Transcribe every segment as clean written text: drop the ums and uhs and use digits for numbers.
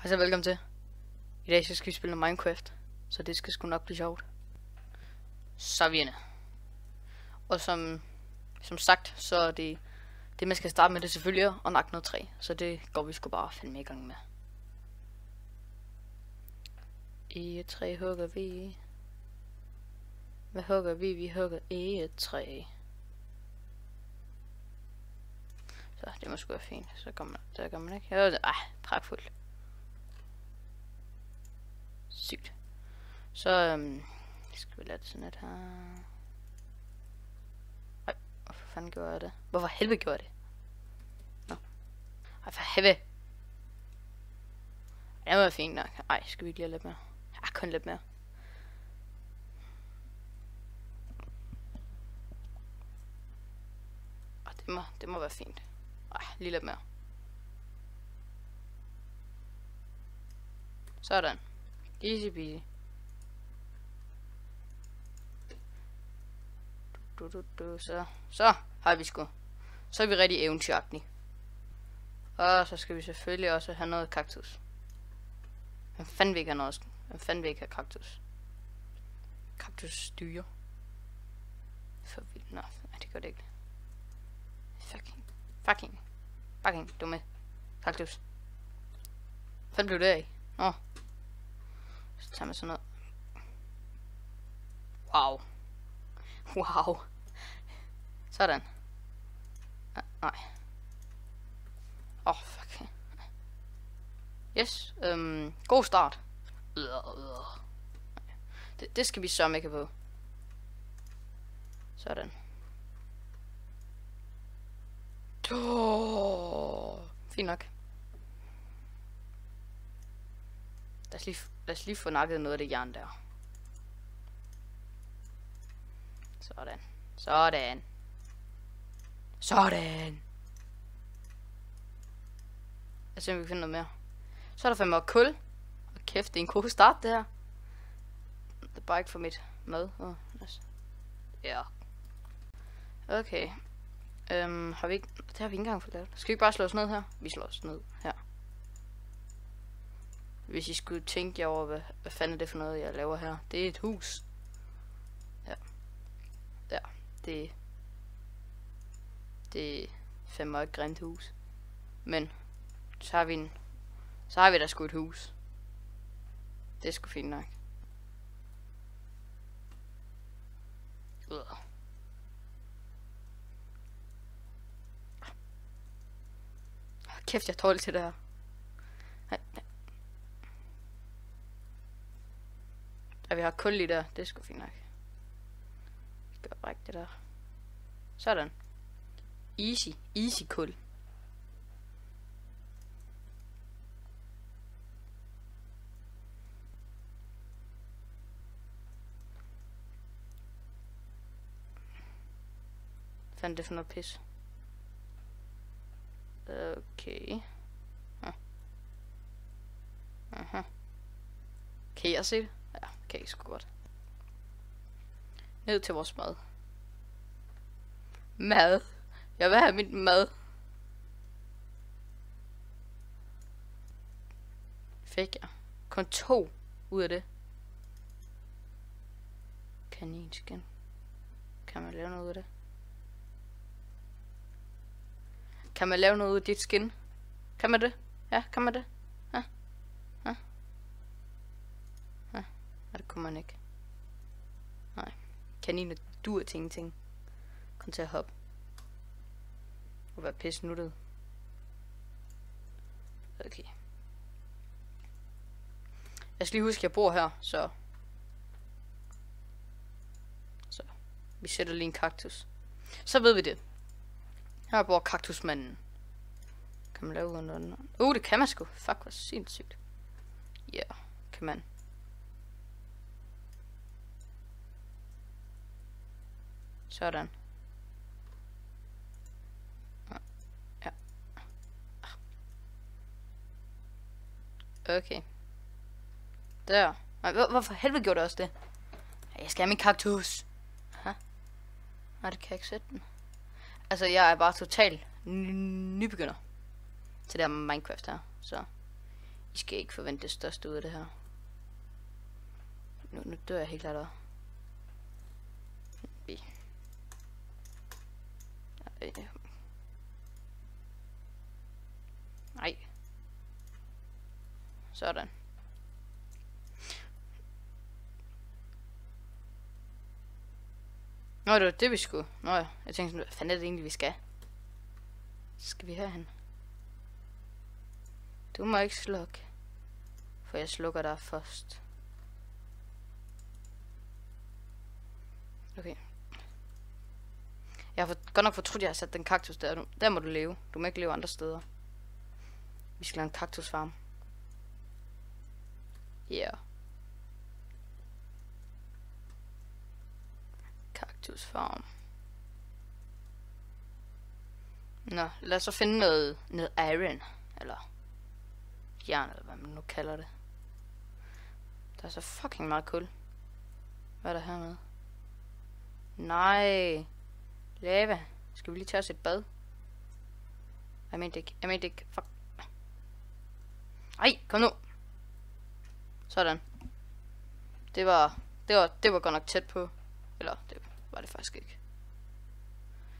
Hej så, velkommen til. I dag skal vi spille Minecraft, så det skal sgu nok blive sjovt. Så er vi inde. Og som sagt, så er det man skal starte med, det selvfølgelig at nakke noget træ. Så det går vi sgu bare fandme i gang med. I et træ hugger vi. Hvad hugger vi? Vi hugger i et træ. Så det må sgu være fint. Så gør man ikke. Pragtfuldt. Sygt. Så skal vi lade det sådan lidt her. Ej, hvorfor fanden gjorde jeg det? Hvorfor helvede gjorde jeg det? Nå. Ej, for helvede. Det var fint nok. Ej, skal vi ikke lige have lidt mere? Ja, kun lidt mere. Det må være fint. Ej, lige lidt mere. Sådan. Easy peasy. Så har vi sgu. Så er vi rigtig eventyragtige. Og så skal vi selvfølgelig også have noget kaktus. Hvem fanden vil ikke have noget? Hvem fanden vil ikke have kaktus? Kaktusdyr. For vildt. Nå, nej, det gør det ikke. Fucking dumme. Kaktus. Hvad blev det af? Nå. Så tager man sådan noget. Wow. Sådan. Nej. Fuck. Yes. God start. Det skal vi sørme ikke på. Sådan. Fint nok. Lad os lige få nakket noget af det jern der. Sådan. Jeg ser, om vi kan finde noget mere. Så er der fandme kul. Og kæft, det er en god start, det her. Det er bare ikke for mit mad. Ja. Okay. Har vi ikke... Det har vi ikke engang fået lavet. Skal vi ikke bare slå os ned her? Vi slår os ned her. Hvis I skulle tænke jer over, hvad fanden er det for noget, jeg laver her? Det er et hus. Ja. Det er fandme et grimt hus. Men så har vi da sgu et hus. Det er sgu fint nok. Kæft, jeg er dårlig til det her. Ja, vi har kul lige der. Det er sgu fint nok. Vi skal brække det der. Sådan. Easy kul. Hvad fanden det for noget pis? Okay. Kan jeg se det? Ja, kan jeg sgu godt. Ned til vores mad. Jeg vil have mit mad. Fik jeg. Kun 2 ud af det. Kaninskin. Kan man lave noget ud af det? Kan man lave noget ud af dit skin? Kan man det? Ja, kan man det? Ja. Nej, det kunne man ikke. Nej. Kaniner duer til ingenting. Kom til at hoppe. Og være pisse nuttet. Okay. Jeg skal lige huske, at jeg bor her, så vi sætter lige en kaktus. Så ved vi det. Her bor kaktusmanden. Kan man lave under? Det kan man sgu. Fuck, hvor sindssygt. Ja, kan man. Sådan. Ja. Okay. Der. Hvorfor helvede gjorde det også det? Jeg skal have min kaktus. Nej, det kan jeg ikke sætte den. Altså, jeg er bare total nybegynder til det her Minecraft her, så I skal ikke forvente det største ud af det her. Nu dør jeg helt klart. Nej. Sådan. Nå, det var det, vi skulle. Nå ja, jeg tænkte sådan, hvad fanden er det egentlig, vi skal? Skal vi herhen? Du må ikke slukke. For jeg slukker dig først. Okay. Jeg har godt nok fortrudt, at jeg har sat den kaktus der. Der må du leve. Du må ikke leve andre steder. Vi skal lave en kaktusfarm. Ja. Yeah. Kaktusfarm. Nå, lad os så finde noget iron. Eller jern, eller hvad man nu kalder det. Der er så fucking meget kul. Hvad er der hernede? Nej. Lava. Skal vi lige tage os et bad? Jeg mente ikke. Fuck. Ej, kom nu. Sådan. Det var godt nok tæt på. Eller, det var det faktisk ikke.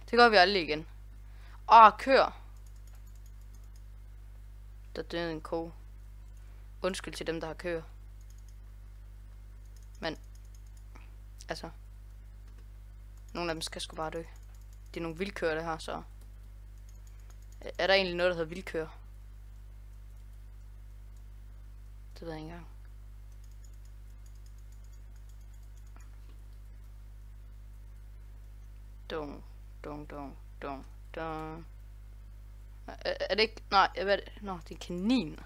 Det gør vi aldrig igen. Kør. Der døde en ko. Undskyld til dem, der har køer. Men, altså, nogle af dem skal sgu bare dø. Det er nogle vildkøer, det her, så. Er der egentlig noget, der hedder vildkøer? Det ved jeg ikke engang. Dong. Er det ikke? Nej, hvad er det? Nå, det er en kanin.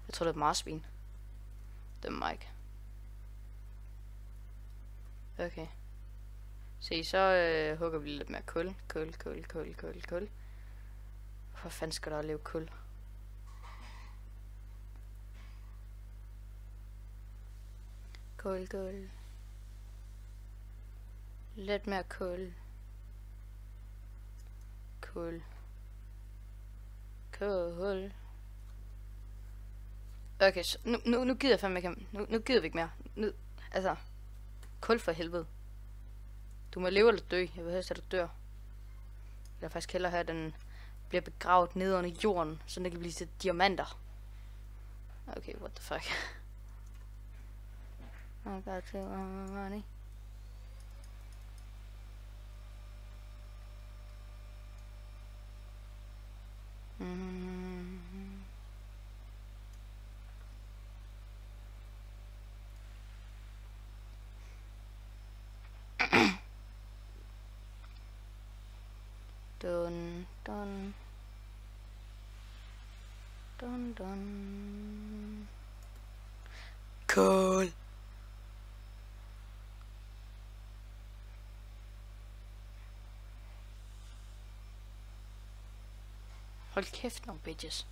Jeg tror, det er et marsvin. Det er mig ikke. Okay. Se, så hugger vi lidt mere kul. Kul. Hvor fanden skal der leve kul? Kul. Lidt mere kul. Okay, så nu gider jeg fandme ikke. Nu gider vi ikke mere. Altså, kul for helvede. Du må leve eller dø. Jeg vil helst, at du dør. Jeg vil faktisk hellere have, at den bliver begravet nede under jorden, så den kan blive til diamanter. Okay, what the fuck. I got to money. Dun. Cool. Hold kæft nogle bitches.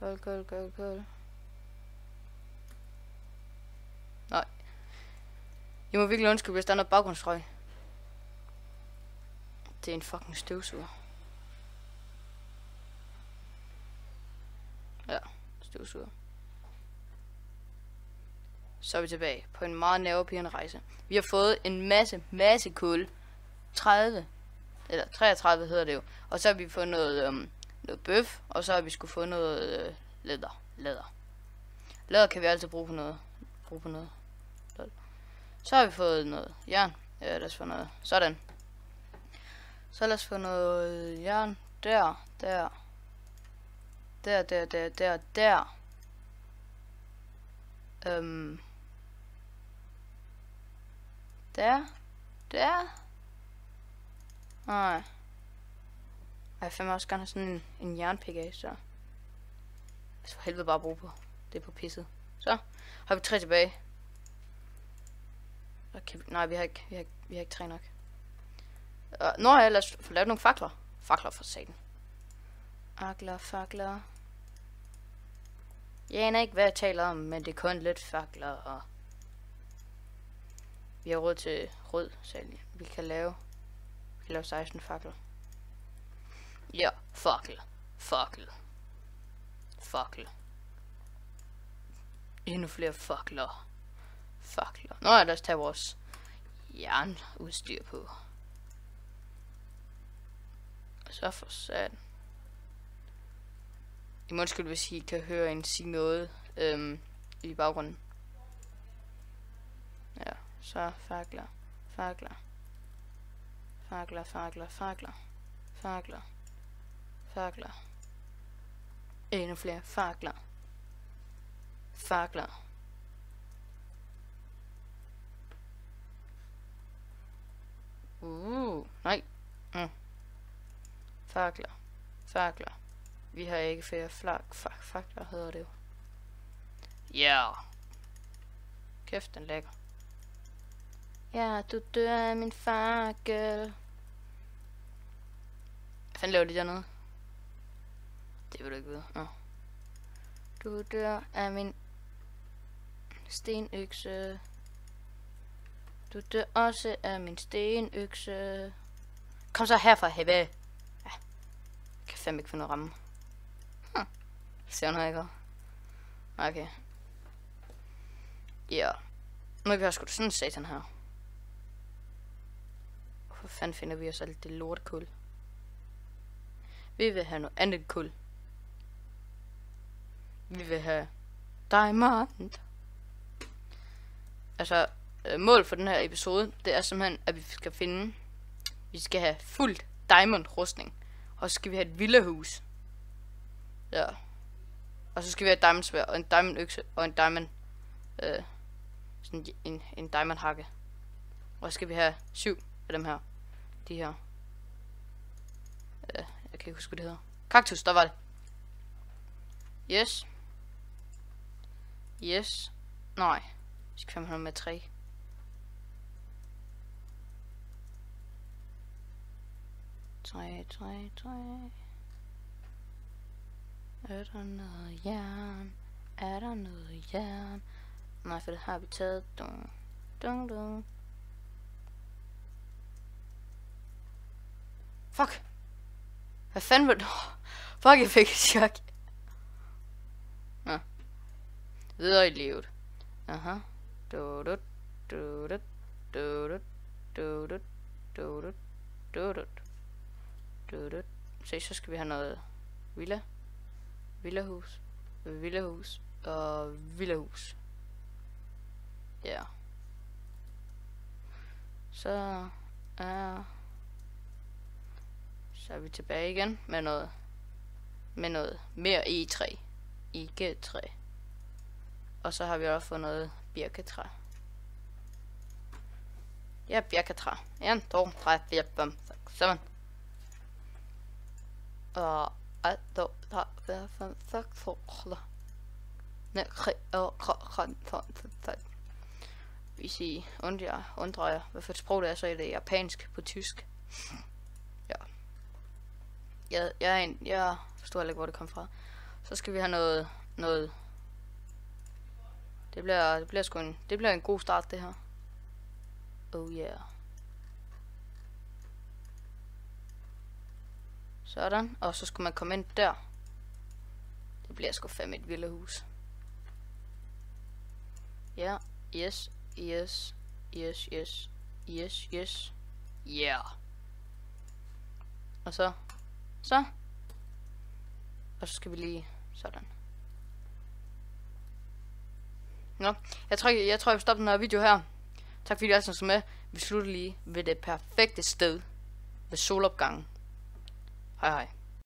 Cool. Nej. Jeg må virkelig undskylde, hvis der er noget baggrundsrøg. Det er en fucking støvsuger. Ja, støvsuger. Så er vi tilbage på en meget nervepirrende rejse. Vi har fået en masse kul. 30. Eller 33 hedder det jo. Og så har vi fået noget bøf. Og så har vi skulle få noget læder. Læder kan vi altid bruge på noget. Så har vi fået noget jern. Ja, lad os få noget. Sådan. Så lad os få noget jern. Der. Der. Nej. Jeg fandme også gerne have sådan en jernpik af, så. Altså for helvede bare bruge på. Det er på pisset. Så har vi 3 tilbage. Okay, nej, vi har ikke 3 nok. Nå ja, lad os få lavet nogle fakler. Fakler for satan. Fakler. Jeg aner ikke, hvad jeg taler om, men det er kun lidt fakler. Og Vi har råd til rød, særlig. Vi kan lave 16 fakler. Ja, fakkel. Endnu flere fakler. Nå, lad os tage vores jernudstyr på. Og så for sat. I måndskyld, hvis I kan høre en sige noget i baggrunden. Ja, så fakler. Endnu flere fakler. Nej. Fakler. Vi har ikke flere fakler, hedder det jo. Ja. Kæft, den lækker. Ja, du dør af min fakkel. Hvad fanden laver de dernede? Det vil du ikke vide. Nå. Du dør af min stenøkse. Du dør også af min stenøkse. Kom så herfra, Hebe. Ja. Jeg kan fandme ikke finde noget ramme. Ser noget, ikke? Okay. Ja. Nu kan jeg sgu da sådan en satan her. Hvor fanden finder vi os alt det lortekul? Vi vil have noget andet kul. Vi vil have diamond. Altså, mål for den her episode, det er simpelthen, at vi skal have fuldt diamond rustning. Og så skal vi have et villahus. Ja. Og så skal vi have et diamond sværd, og en diamond økse, og en diamond, sådan en diamond hakke. Og så skal vi have 7 af dem her. De her. Jeg kan ikke huske, hvad det hedder. Kaktus, der var det. Yes. Nej. Vi skal fandme have med 3. Tre. Er der noget jern? Nej, for det har vi taget. Dung. Fuck. Hvad fanden var det? Fuck, jeg fik et chok. Nå. Videre i livet. Aha. Se, så skal vi have noget villahus og villahus. Ja. Så er vi tilbage igen med noget mere IG3. Og så har vi også fået noget birketræ. Ja, birketræ. 1, 2, 3, 4, 5, 6, 7. Og 1, 2, 3, 4, 5, 6, 7, 8. Hvis I undrer jer, hvad for et sprog det er, så er det japansk på tysk. Ja. Jeg forstår ikke, hvor det kom fra. Så skal vi have noget. Det bliver en god start, det her. Oh yeah. Sådan, og så skal man komme ind der. Det bliver sgu fandme et villahus. Ja, yes. Yeah. Og så. Og så skal vi lige sådan. Nå, jeg tror jeg vil stoppe den her video her. Tak fordi I så med. Vi slutter lige ved det perfekte sted ved solopgangen. Hej.